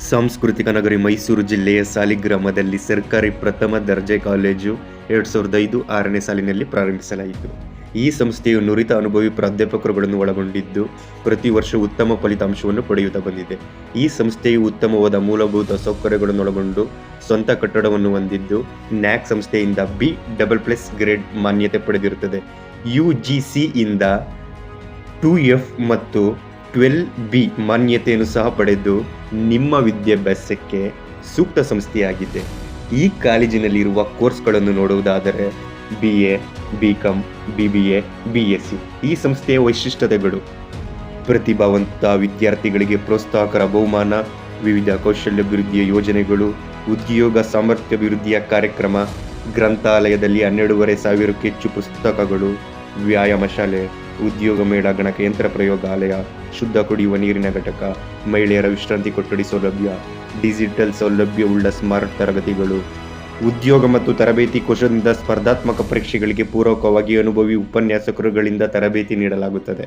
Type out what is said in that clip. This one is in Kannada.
ಸಾಂಸ್ಕೃತಿಕ ನಗರಿ ಮೈಸೂರು ಜಿಲ್ಲೆಯ ಸಾಲಿಗ್ರಾಮದಲ್ಲಿ ಸರ್ಕಾರಿ ಪ್ರಥಮ ದರ್ಜೆ ಕಾಲೇಜು 2005 6ನೇ ಸಾಲಿನಲ್ಲಿ ಪ್ರಾರಂಭಿಸಲಾಯಿತು. ಈ ಸಂಸ್ಥೆಯು ನುರಿತ ಅನುಭವಿ ಪ್ರಾಧ್ಯಾಪಕರುಗಳನ್ನು ಒಳಗೊಂಡಿದ್ದು, ಪ್ರತಿ ವರ್ಷ ಉತ್ತಮ ಫಲಿತಾಂಶವನ್ನು ಪಡೆಯುತ್ತಾ ಬಂದಿದೆ. ಈ ಸಂಸ್ಥೆಯು ಉತ್ತಮವಾದ ಮೂಲಭೂತ ಸೌಕರ್ಯಗಳನ್ನೊಳಗೊಂಡು ಸ್ವಂತ ಕಟ್ಟಡವನ್ನು ಹೊಂದಿದ್ದು, ನ್ಯಾಕ್ ಸಂಸ್ಥೆಯಿಂದ B++ ಗ್ರೇಡ್ ಮಾನ್ಯತೆ ಪಡೆದಿರುತ್ತದೆ. UGC ಇಂದ 2F ಮತ್ತು 12B ಮಾನ್ಯತೆಯನ್ನು ಸಹ ಪಡೆದು ನಿಮ್ಮ ವಿದ್ಯಾಭ್ಯಾಸಕ್ಕೆ ಸೂಕ್ತ ಸಂಸ್ಥೆಯಾಗಿದೆ. ಈ ಕಾಲೇಜಿನಲ್ಲಿರುವ ಕೋರ್ಸ್ಗಳನ್ನು ನೋಡುವುದಾದರೆ BA, BCom, BBA, BSc. ಈ ಸಂಸ್ಥೆಯ ವೈಶಿಷ್ಟ್ಯತೆಗಳು: ಪ್ರತಿಭಾವಂತ ವಿದ್ಯಾರ್ಥಿಗಳಿಗೆ ಪ್ರೋತ್ಸಾಹಕರ ಬಹುಮಾನ, ವಿವಿಧ ಕೌಶಲ್ಯಾಭಿವೃದ್ಧಿಯ ಯೋಜನೆಗಳು, ಉದ್ಯೋಗ ಸಾಮರ್ಥ್ಯಾಭಿವೃದ್ಧಿಯ ಕಾರ್ಯಕ್ರಮ, ಗ್ರಂಥಾಲಯದಲ್ಲಿ 12,500ಕ್ಕೂ ಹೆಚ್ಚು ಪುಸ್ತಕಗಳು, ವ್ಯಾಯಾಮ ಶಾಲೆ, ಉದ್ಯೋಗ ಮೇಳ, ಗಣಕಯಂತ್ರ ಪ್ರಯೋಗಾಲಯ, ಶುದ್ಧ ಕುಡಿಯುವ ನೀರಿನ ಘಟಕ, ಮಹಿಳೆಯರ ವಿಶ್ರಾಂತಿ ಕೊಠಡಿ ಸೌಲಭ್ಯ, ಡಿಜಿಟಲ್ ಸೌಲಭ್ಯವುಳ್ಳ ಸ್ಮಾರ್ಟ್ ತರಗತಿಗಳು, ಉದ್ಯೋಗ ಮತ್ತು ತರಬೇತಿ ಕೋಶದಿಂದ ಸ್ಪರ್ಧಾತ್ಮಕ ಪರೀಕ್ಷೆಗಳಿಗೆ ಪೂರಕವಾಗಿ ಅನುಭವಿ ಉಪನ್ಯಾಸಕರುಗಳಿಂದ ತರಬೇತಿ ನೀಡಲಾಗುತ್ತದೆ.